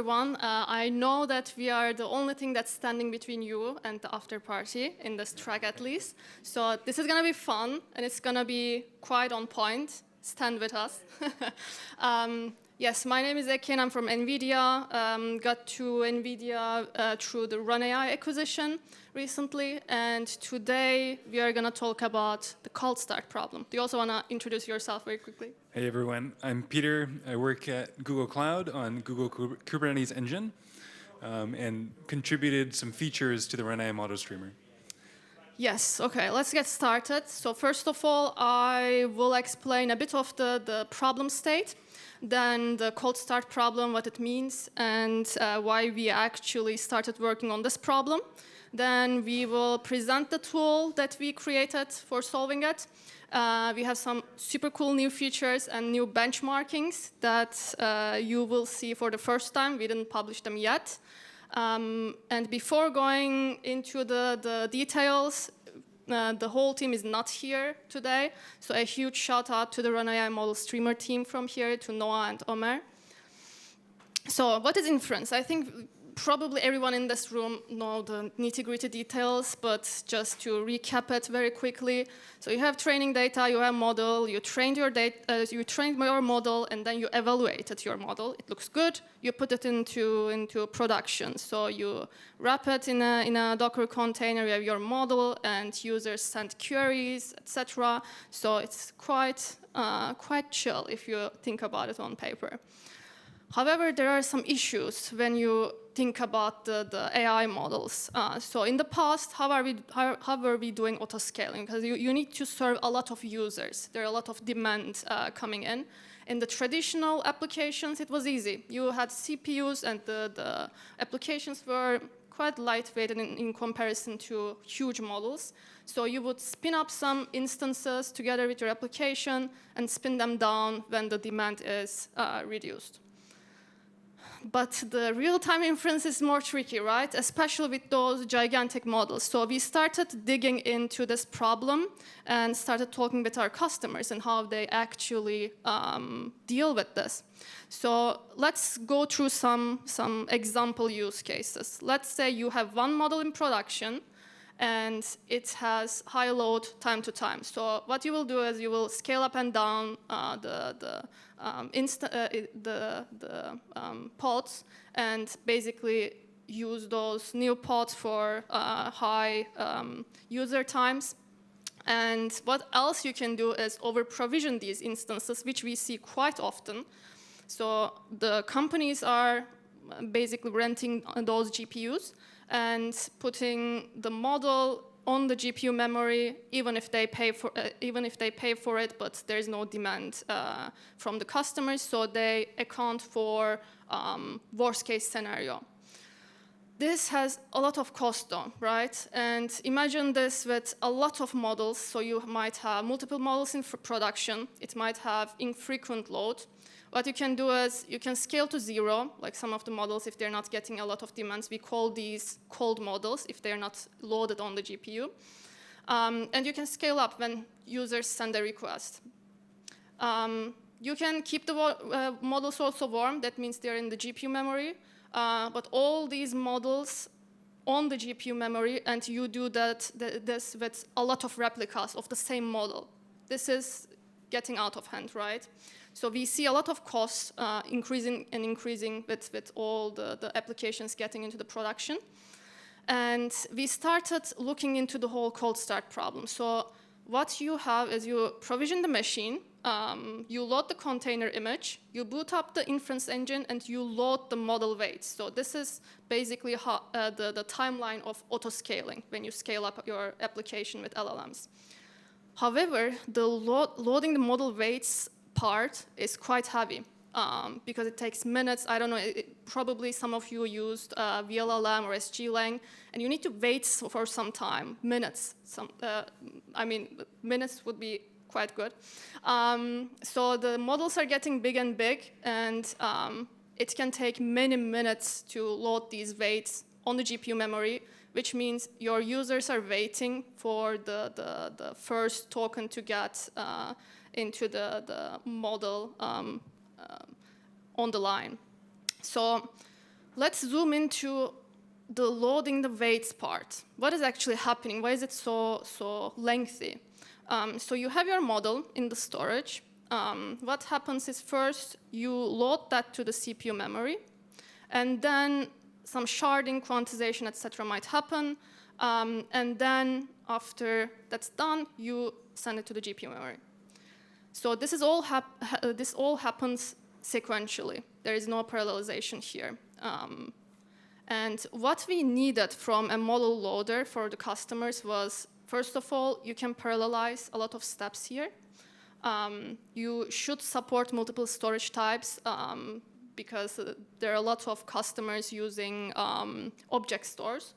everyone. I know that we are the only thing that's standing between you and the after party, in this track at least. So this is going to be fun, and it's going to be quite on point. Stand with us. Yes, my name is Eke, and I'm from NVIDIA. Got to NVIDIA through the Run AI acquisition recently, and today we are going to talk about the cold start problem. Do you also want to introduce yourself very quickly? Hey everyone, I'm Peter. I work at Google Cloud on Google Kubernetes engine and contributed some features to the Run AI model streamer. Yes, okay, let's get started. So first of all, I will explain a bit of the problem state, then the cold start problem, what it means, and why we actually started working on this problem. Then we will present the tool that we created for solving it. We have some super cool new features and new benchmarkings that you will see for the first time. We didn't publish them yet. And before going into the details, the whole team is not here today. So a huge shout out to the Run AI model streamer team from here, to Noah and Omer. So what is Inference? I think probably everyone in this room know the nitty-gritty details, but just to recap it very quickly. So you have training data, you have model, you trained your model, and then you evaluated your model. It looks good. You put it into production. So you wrap it in a Docker container. You have your model, and users send queries, etc. So it's quite chill if you think about it on paper. However, there are some issues when you think about the AI models. So in the past, how were we doing auto-scaling? Because you need to serve a lot of users. There are a lot of demand coming in. In the traditional applications, it was easy. You had CPUs, and the applications were quite lightweight in comparison to huge models. So you would spin up some instances together with your application and spin them down when the demand is reduced. But the real-time inference is more tricky, right? Especially with those gigantic models. So we started digging into this problem and started talking with our customers and how they actually deal with this. So let's go through some example use cases. Let's say you have one model in production, and it has high load time to time. So what you will do is you will scale up and down the pods, and basically use those new pods for high user times. And what else you can do is over-provision these instances, which we see quite often. So the companies are basically renting those GPUs and putting the model on the GPU memory, even if they pay for it, but there's no demand from the customers, so they account for worst case scenario. This has a lot of cost though, right? And imagine this with a lot of models. So you might have multiple models in production. It might have infrequent load. What you can do is you can scale to 0, like some of the models, if they're not getting a lot of demands. We call these cold models if they're not loaded on the GPU. And you can scale up when users send a request. You can keep the models also warm. That means they're in the GPU memory. But all these models on the GPU memory, and you do this with a lot of replicas of the same model. This is getting out of hand, right? So we see a lot of costs increasing with all the applications getting into the production. And we started looking into the whole cold start problem. So what you have is you provision the machine, you load the container image, you boot up the inference engine, and you load the model weights. So this is basically how, the timeline of auto-scaling when you scale up your application with LLMs. However, the loading the model weights part is quite heavy because it takes minutes. I don't know, probably some of you used vLLM or SGLang, and you need to wait for some time, minutes. I mean, minutes would be quite good. So the models are getting big and big, and it can take many minutes to load these weights on the GPU memory, which means your users are waiting for the first token to get into the model on the line. So let's zoom into the loading the weights part. What is actually happening? Why is it so lengthy? So you have your model in the storage. What happens is first you load that to the CPU memory, and then some sharding, quantization, etc. might happen. And then after that's done, you send it to the GPU memory. So this all happens sequentially. There is no parallelization here. And what we needed from a model loader for the customers was, first of all, you can parallelize a lot of steps here. You should support multiple storage types because there are a lot of customers using object stores.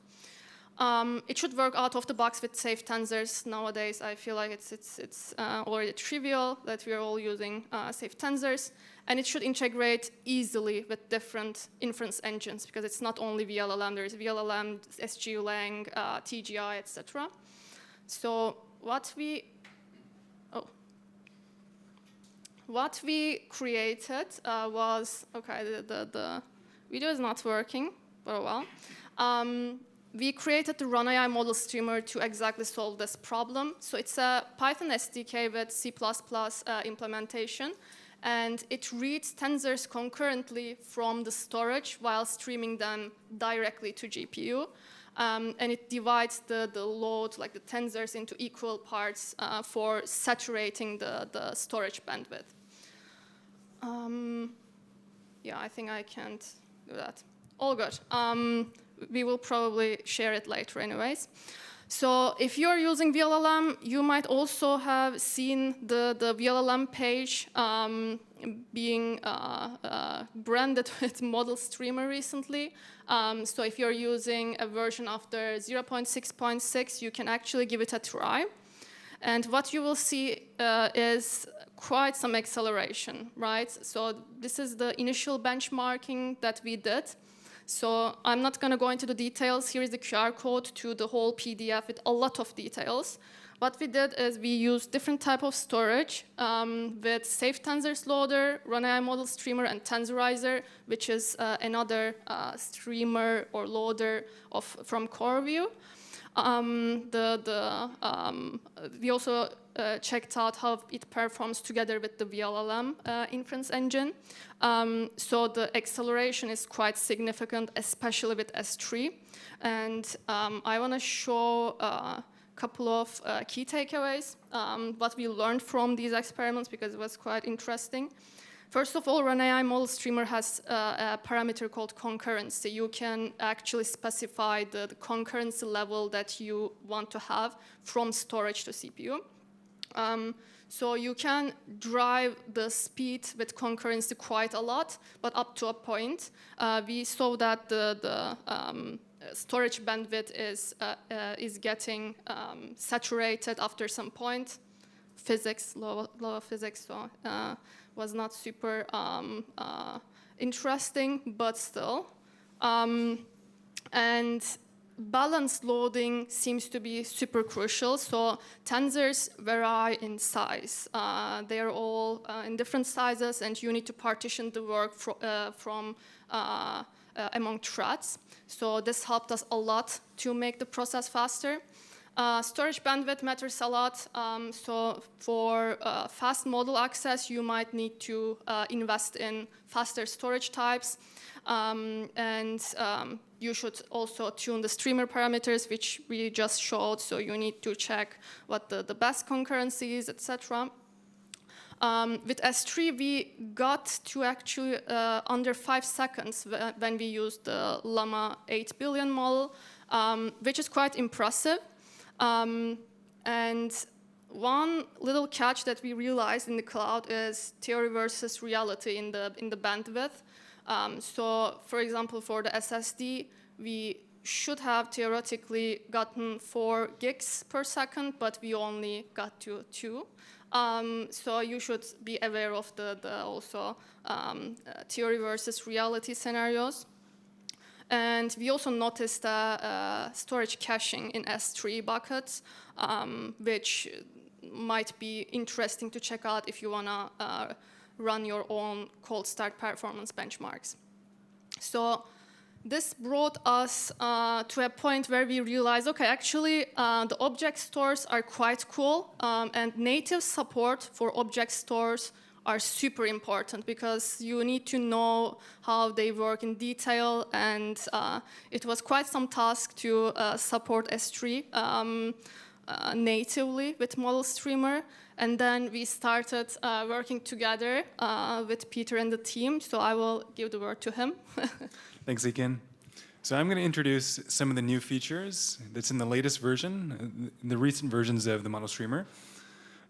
It should work out of the box with safe tensors. Nowadays, I feel like it's already trivial that we are all using safe tensors. And it should integrate easily with different inference engines, because it's not only vLLM. There is vLLM, SGLang, TGI, etc. So what we created was, okay, the video is not working for a while. We created the RunAI model streamer to exactly solve this problem. So it's a Python SDK with C++ implementation, and it reads tensors concurrently from the storage while streaming them directly to GPU. And it divides the load, like the tensors, into equal parts for saturating the storage bandwidth. Yeah, I think I can't do that. All good. We will probably share it later anyways. So if you're using vLLM, you might also have seen the vLLM page being branded with model streamer recently. So if you're using a version after 0.6.6, you can actually give it a try. And what you will see is quite some acceleration, right? So this is the initial benchmarking that we did. So I'm not going to go into the details. Here is the QR code to the whole PDF with a lot of details. What we did is we used different type of storage with Safe Tensors Loader, RunAI Model Streamer, and Tensorizer, which is another streamer or loader from CoreView. We also checked out how it performs together with the vLLM inference engine. So the acceleration is quite significant, especially with S3. And I want to show a couple of key takeaways, what we learned from these experiments, because it was quite interesting. First of all, RunAI Model Streamer has a parameter called concurrency. You can actually specify the concurrency level that you want to have from storage to CPU. So you can drive the speed with concurrency quite a lot, but up to a point. We saw that the storage bandwidth is getting saturated after some point. Physics, law of physics, so was not super interesting, but still. And balanced loading seems to be super crucial. So tensors vary in size. They are all in different sizes, and you need to partition the work from among threads. So this helped us a lot to make the process faster. Storage bandwidth matters a lot. So for fast model access, you might need to invest in faster storage types. And you should also tune the streamer parameters, which we just showed. So you need to check what the best concurrency is, etc. With S3, we got to actually under 5 seconds when we used the Llama 8 billion model, which is quite impressive. And one little catch that we realized in the cloud is theory versus reality in the bandwidth. So, for example, for the SSD, we should have theoretically gotten 4 gigs per second, but we only got to 2. So you should be aware of the also theory versus reality scenarios. And we also noticed storage caching in S3 buckets, which might be interesting to check out if you want to run your own cold start performance benchmarks. So This brought us to a point where we realized, okay, actually, the object stores are quite cool, and native support for object stores are super important because you need to know how they work in detail, and it was quite some task to support S3 natively with Model Streamer. And then we started working together with Peter and the team, so I will give the word to him. Thanks, Ekin. So I'm going to introduce some of the new features that's in the latest version, the recent versions of the Model Streamer.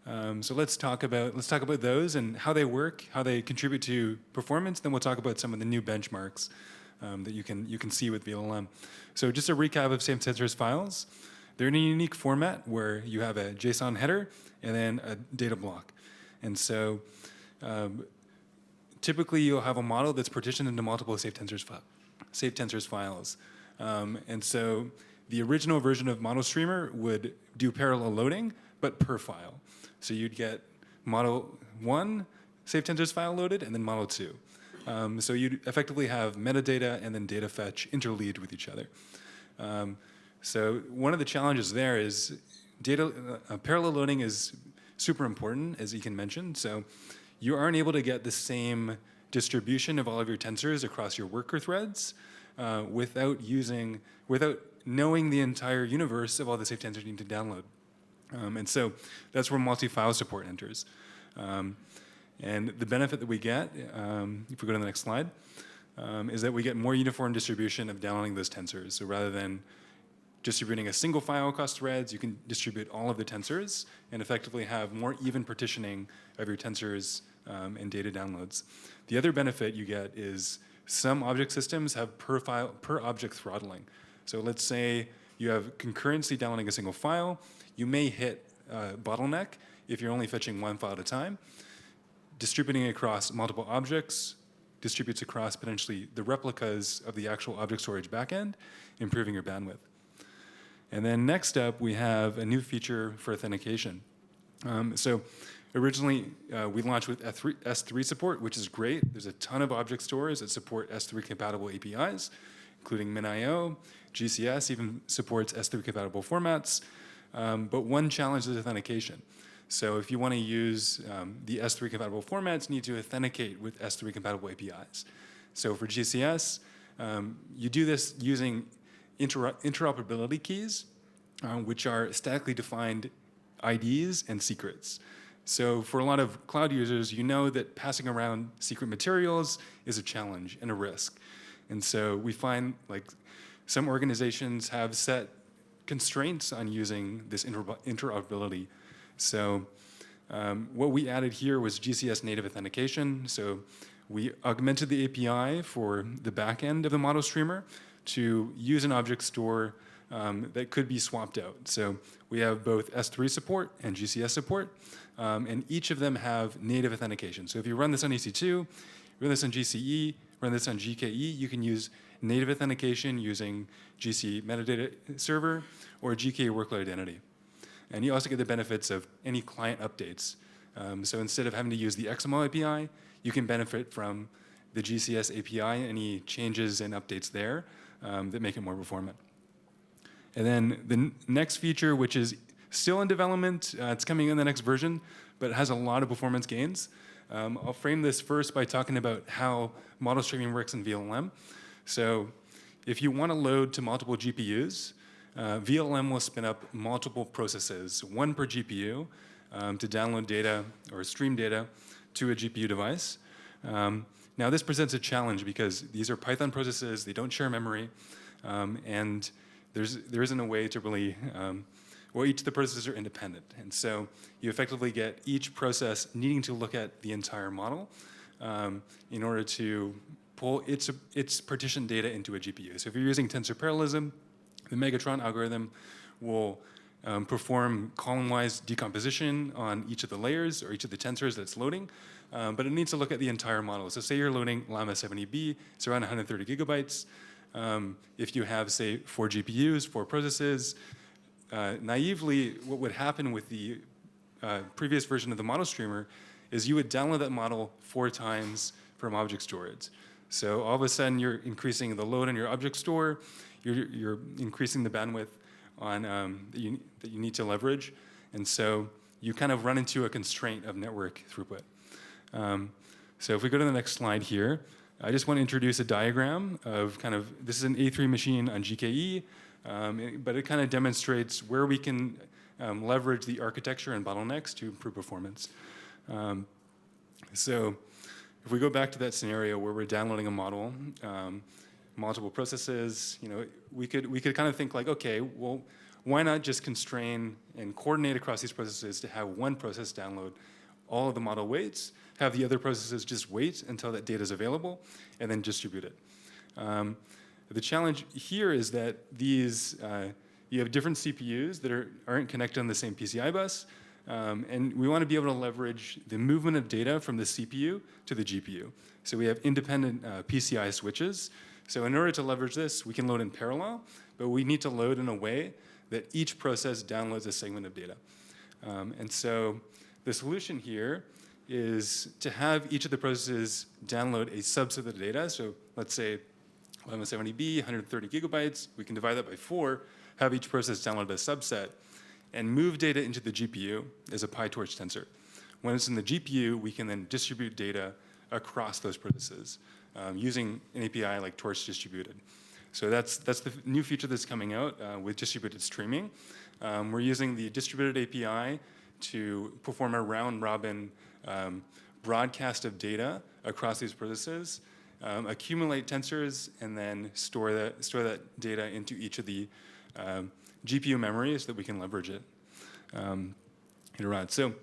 So let's talk about those and how they work, how they contribute to performance. Then we'll talk about some of the new benchmarks that you can see with vLLM. So just a recap of same-sensors files. They're in a unique format where you have a JSON header and then a data block. And so typically you'll have a model that's partitioned into multiple safe tensors files. And so the original version of Model Streamer would do parallel loading, but per file. So you'd get Model 1 safe tensors file loaded and then Model 2. So you'd effectively have metadata and then data fetch interleaved with each other. So one of the challenges there is parallel loading is super important, as Ekin mentioned. So you aren't able to get the same distribution of all of your tensors across your worker threads without knowing the entire universe of all the safe tensors you need to download. And so that's where multi-file support enters. And the benefit that we get, if we go to the next slide, is that we get more uniform distribution of downloading those tensors. So rather than distributing a single file across threads, you can distribute all of the tensors and effectively have more even partitioning of your tensors and data downloads. The other benefit you get is some object systems have per object throttling. So let's say you have concurrency downloading a single file. You may hit a bottleneck if you're only fetching one file at a time. Distributing across multiple objects distributes across potentially the replicas of the actual object storage backend, improving your bandwidth. And then next up, we have a new feature for authentication. So originally, we launched with S3 support, which is great. There's a ton of object stores that support S3 compatible APIs, including MinIO. GCS even supports S3 compatible formats. But one challenge is authentication. So if you want to use the S3 compatible formats, you need to authenticate with S3 compatible APIs. So for GCS, you do this using interoperability keys, which are statically defined IDs and secrets. So for a lot of cloud users, you know that passing around secret materials is a challenge and a risk. And so we find like some organizations have set constraints on using this interoperability. So what we added here was GCS native authentication. So we augmented the API for the back end of the Model Streamer to use an object store that could be swapped out. So we have both S3 support and GCS support, and each of them have native authentication. So if you run this on EC2, run this on GCE, run this on GKE, you can use native authentication using GCE metadata server or GKE workload identity. And you also get the benefits of any client updates. So instead of having to use the XML API, you can benefit from the GCS API, any changes and updates there that make it more performant. And then the next feature, which is still in development, it's coming in the next version, but it has a lot of performance gains. I'll frame this first by talking about how model streaming works in vLLM. So if you want to load to multiple GPUs, vLLM will spin up multiple processes, one per GPU, to download data or stream data to a GPU device. Now this presents a challenge because these are Python processes, they don't share memory, and there isn't a way to really, well, each of the processes are independent. And so you effectively get each process needing to look at the entire model in order to pull its partitioned data into a GPU. So if you're using tensor parallelism, the Megatron algorithm will perform column-wise decomposition on each of the layers or each of the tensors that's loading, but it needs to look at the entire model. So say you're loading Llama 70B, it's around 130 gigabytes. If you have, say, 4 GPUs, 4 processes, naively, what would happen with the previous version of the model streamer is you would download that model 4 times from object storage. So all of a sudden, you're increasing the load on your object store, you're increasing the bandwidth on that you need to leverage, and so you kind of run into a constraint of network throughput. So if we go to the next slide here, I just want to introduce a diagram of kind of, this is an A3 machine on GKE, but it kind of demonstrates where we can leverage the architecture and bottlenecks to improve performance. So if we go back to that scenario where we're downloading a model, multiple processes, we could kind of think like, okay, well, why not just constrain and coordinate across these processes to have one process download all of the model weights, have the other processes just wait until that data is available, and then distribute it. The challenge here is that these, you have different CPUs that aren't connected on the same PCI bus, and we want to be able to leverage the movement of data from the CPU to the GPU. So we have independent PCI switches. So in order to leverage this, we can load in parallel, but we need to load in a way that each process downloads a segment of data. And so the solution here is to have each of the processes download a subset of the data. So let's say 1170B, 130 gigabytes. We can divide that by 4, have each process download a subset, and move data into the GPU as a PyTorch tensor. When it's in the GPU, we can then distribute data across those processes using an API like Torch Distributed. So that's the new feature that's coming out with distributed streaming. We're using the distributed API to perform a round-robin broadcast of data across these processes, accumulate tensors, and then store that data into each of the GPU memories that we can leverage it. So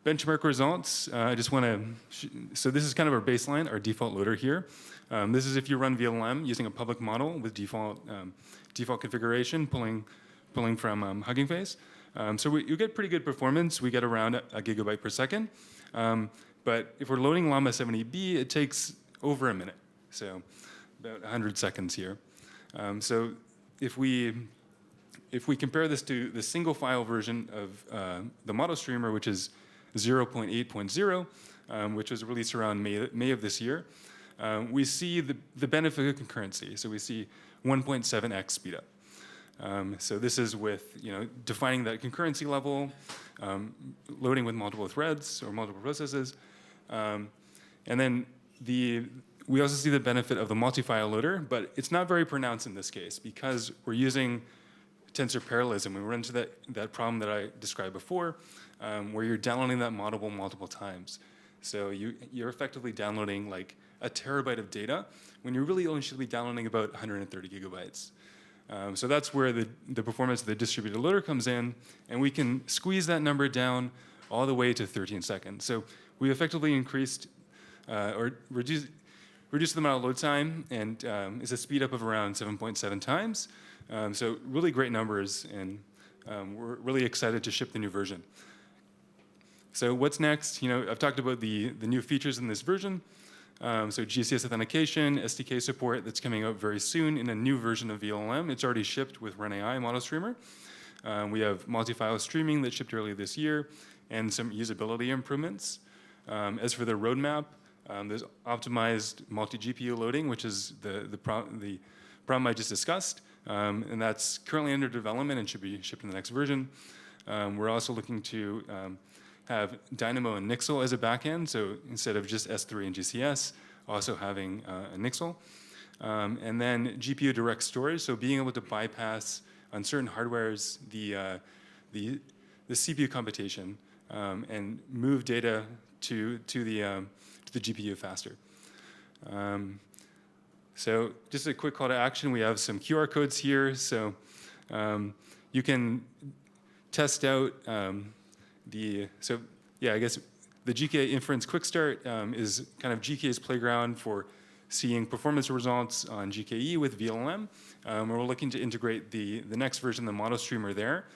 benchmark results, I just want to, so this is kind of our baseline, our default loader here. This is if you run vLLM using a public model with default configuration, pulling from Hugging Face. So you get pretty good performance. We get around a gigabyte per second. But if we're loading Llama 70B, it takes over a minute, so about 100 seconds here. So if we compare this to the single file version of the model streamer, which is 0.8.0, which was released around May of this year, we see the benefit of concurrency. So we see 1.7x speed up. So this is with defining that concurrency level, loading with multiple threads or multiple processes, and then we also see the benefit of the multi-file loader, but it's not very pronounced in this case because we're using tensor parallelism. We run into that problem that I described before, where you're downloading that model multiple times. So you're effectively downloading like a terabyte of data when you really only should be downloading about 130 gigabytes. So that's where the performance of the distributed loader comes in, and we can squeeze that number down all the way to 13 seconds. So we effectively increased or reduced the amount of load time, and it's a speed up of around 7.7 times. So really great numbers, and we're really excited to ship the new version. So what's next? I've talked about the new features in this version. So GCS authentication, SDK support that's coming out very soon in a new version of vLLM. It's already shipped with RunAI model streamer. We have multi-file streaming that shipped earlier this year, and some usability improvements. As for the roadmap, there's optimized multi-GPU loading, which is the problem I just discussed, and that's currently under development and should be shipped in the next version. We're also looking to have Dynamo and Nixel as a backend, so instead of just S3 and GCS, also having a Nixel. And then GPU direct storage, so being able to bypass on certain hardwares the CPU computation and move data to the GPU faster. So just a quick call to action. We have some QR codes here, so you can test out I guess the GK Inference Quick Start is kind of GK's playground for seeing performance results on GKE with vLLM. We're looking to integrate the next version of the model streamer there.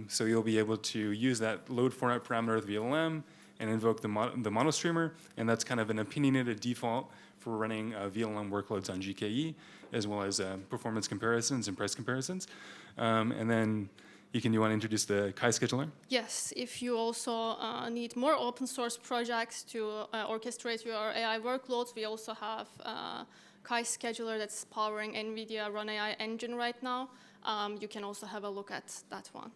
So you'll be able to use that load format parameter of vLLM and invoke the model streamer, and that's kind of an opinionated default for running vLLM workloads on GKE, as well as performance comparisons and price comparisons. And then You want to introduce the Kai scheduler? Yes, if you also need more open source projects to orchestrate your AI workloads, we also have Kai scheduler that's powering NVIDIA Run AI engine right now. You can also have a look at that one.